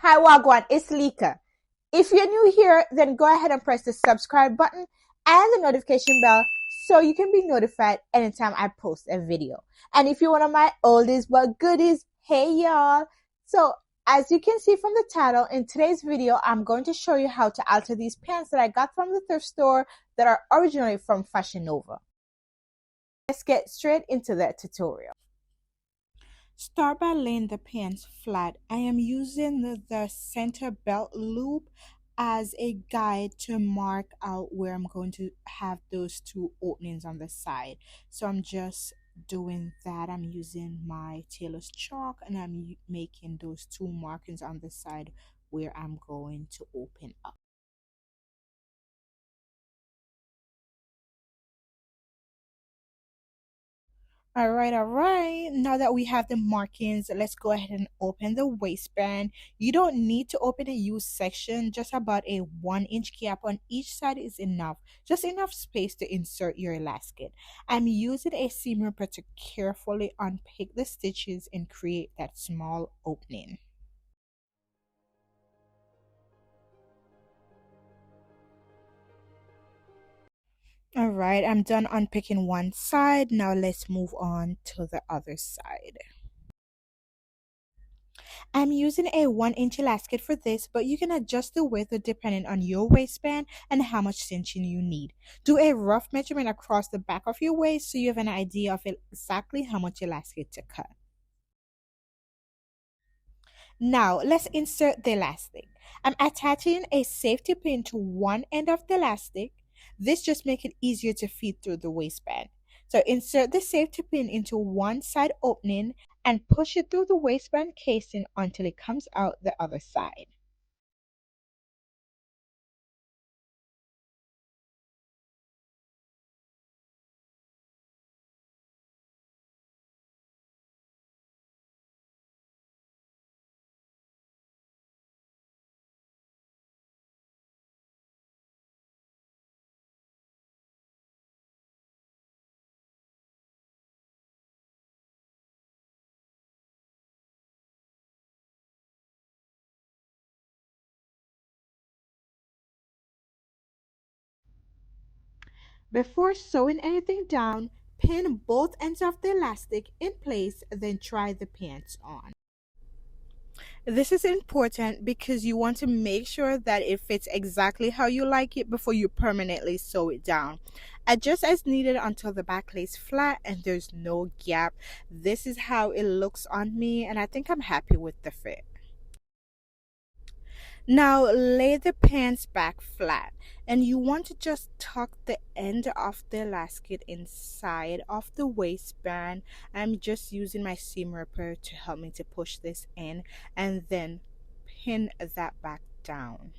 Hi, Wagwan, it's Lika. If you're new here, then go ahead and press the subscribe button and the notification bell so you can be notified anytime I post a video. And if you're one of my oldies but goodies, hey y'all. So as you can see from the title, in today's video, I'm going to show you how to alter these pants that I got from the thrift store that are originally from Fashion Nova. Let's get straight into the tutorial. Start by laying the pants flat. I am using the center belt loop as a guide to mark out where I'm going to have those two openings on the side. So I'm just doing that. I'm using my tailor's chalk and I'm making those two markings on the side where I'm going to open up. All right. Now that we have the markings, let's go ahead and open the waistband. You don't need to open a U section, just about a 1 inch gap on each side is enough. Just enough space to insert your elastic. I'm using a seam ripper to carefully unpick the stitches and create that small opening. All right, I'm done unpicking one side. Now let's move on to the other side. I'm using a 1 inch elastic for this, but you can adjust the width depending on your waistband and how much cinching you need. Do a rough measurement across the back of your waist so you have an idea of exactly how much elastic to cut. Now let's insert the elastic. I'm attaching a safety pin to one end of the elastic. This just makes it easier to feed through the waistband. So insert the safety pin into one side opening and push it through the waistband casing until it comes out the other side. Before sewing anything down, pin both ends of the elastic in place, then try the pants on. This is important because you want to make sure that it fits exactly how you like it before you permanently sew it down. Adjust as needed until the back lays flat and there's no gap. This is how it looks on me and I think I'm happy with the fit. Now lay the pants back flat and you want to just tuck the end of the elastic inside of the waistband. I'm just using my seam ripper to help me to push this in and then pin that back down.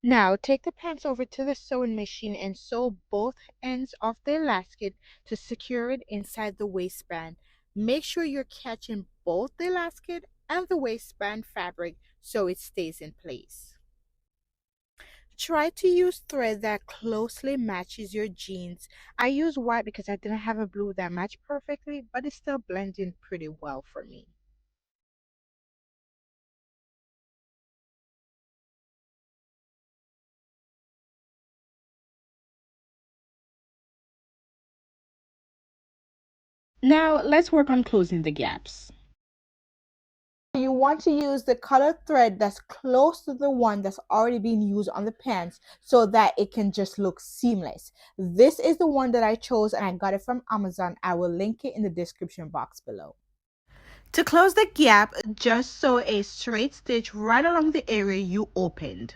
Now take the pants over to the sewing machine and sew both ends of the elastic to secure it inside the waistband. Make sure you're catching both the elastic and the waistband fabric so it stays in place. Try to use thread that closely matches your jeans. I use white because I didn't have a blue that matched perfectly, but it still blends in pretty well for me. Now let's work on closing the gaps. You want to use the colored thread that's close to the one that's already being used on the pants so that it can just look seamless. This is the one that I chose and I got it from Amazon. I will link it in the description box below. To close the gap, just sew a straight stitch right along the area you opened.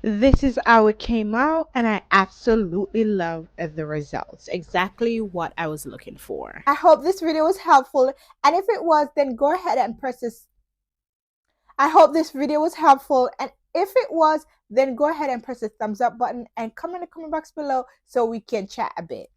This is how it came out, and I absolutely love the results. Exactly what I was looking for. I hope this video was helpful, and if it was, then go ahead and press this. I hope this video was helpful, and if it was, then go ahead and press the thumbs up button and comment in the comment box below so we can chat a bit.